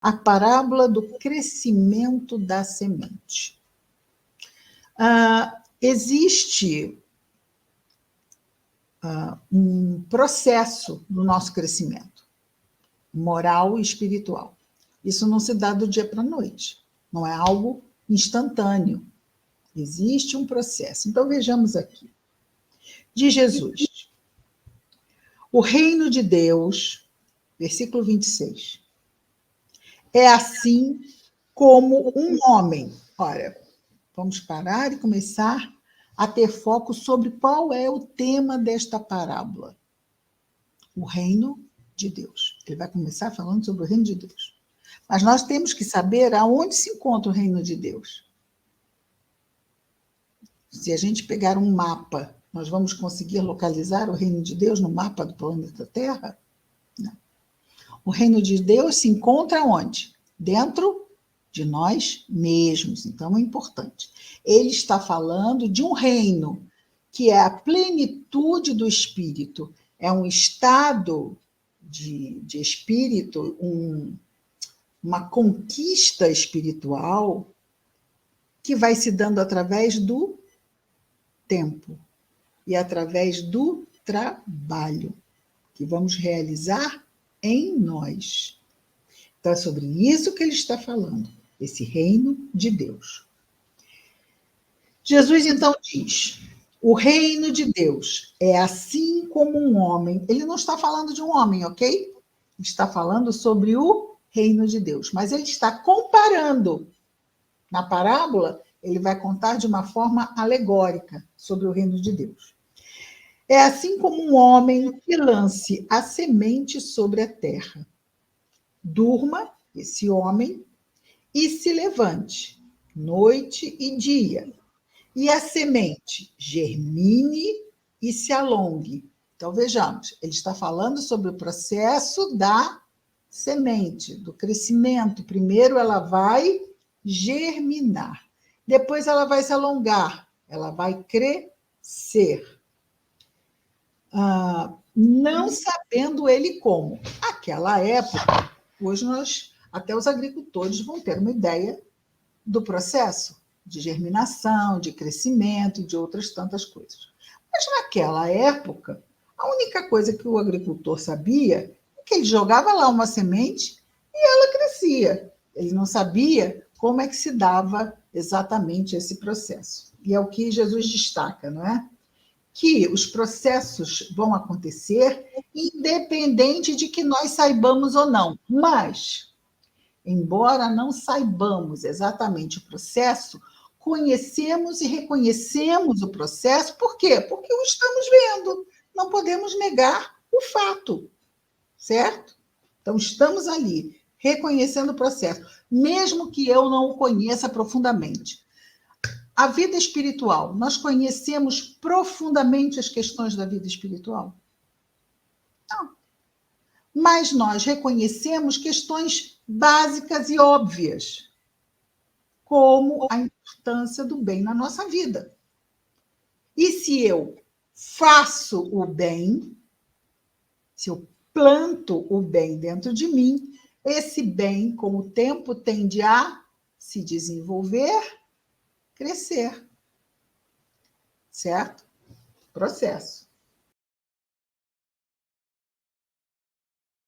A parábola do crescimento da semente. Existe um processo no nosso crescimento, moral e espiritual. Isso não se dá do dia para a noite, não é algo instantâneo. Existe um processo. Então, vejamos aqui. Diz Jesus: o reino de Deus, versículo 26, é assim como um homem. Ora, vamos parar e começar a ter foco sobre qual é o tema desta parábola. O reino de Deus. Ele vai começar falando sobre o reino de Deus. Mas nós temos que saber aonde se encontra o reino de Deus. Se a gente pegar um mapa, nós vamos conseguir localizar o reino de Deus no mapa do planeta Terra? Não. O reino de Deus se encontra onde? Dentro de nós mesmos. Então, é importante. Ele está falando de um reino que é a plenitude do espírito. É um estado de espírito, uma conquista espiritual que vai se dando através do tempo e através do trabalho que vamos realizar em nós. Então, é sobre isso que ele está falando, esse reino de Deus. Jesus, então, diz: o reino de Deus é assim como um homem. Ele não está falando de um homem, ok? Está falando sobre o reino de Deus. Mas ele está comparando. Na parábola, ele vai contar de uma forma alegórica sobre o reino de Deus. É assim como um homem que lance a semente sobre a terra. Durma esse homem e se levante, noite e dia, e a semente germine e se alongue. Então, vejamos, ele está falando sobre o processo da semente, do crescimento. Primeiro ela vai germinar, depois ela vai se alongar, ela vai crescer. Não sabendo ele como. Aquela época, hoje até os agricultores vão ter uma ideia do processo de germinação, de crescimento e de outras tantas coisas. Mas naquela época, a única coisa que o agricultor sabia é que ele jogava lá uma semente e ela crescia. Ele não sabia como é que se dava exatamente esse processo. E é o que Jesus destaca, não é? Que os processos vão acontecer independente de que nós saibamos ou não. Mas, embora não saibamos exatamente o processo, conhecemos e reconhecemos o processo. Por quê? Porque o estamos vendo. Não podemos negar o fato, certo? Então, estamos ali, reconhecendo o processo, mesmo que eu não o conheça profundamente. A vida espiritual, nós conhecemos profundamente as questões da vida espiritual? Não. Mas nós reconhecemos questões básicas e óbvias, como a importância do bem na nossa vida. E se eu faço o bem, se eu planto o bem dentro de mim, esse bem, com o tempo, tende a se desenvolver, crescer. Certo? Processo.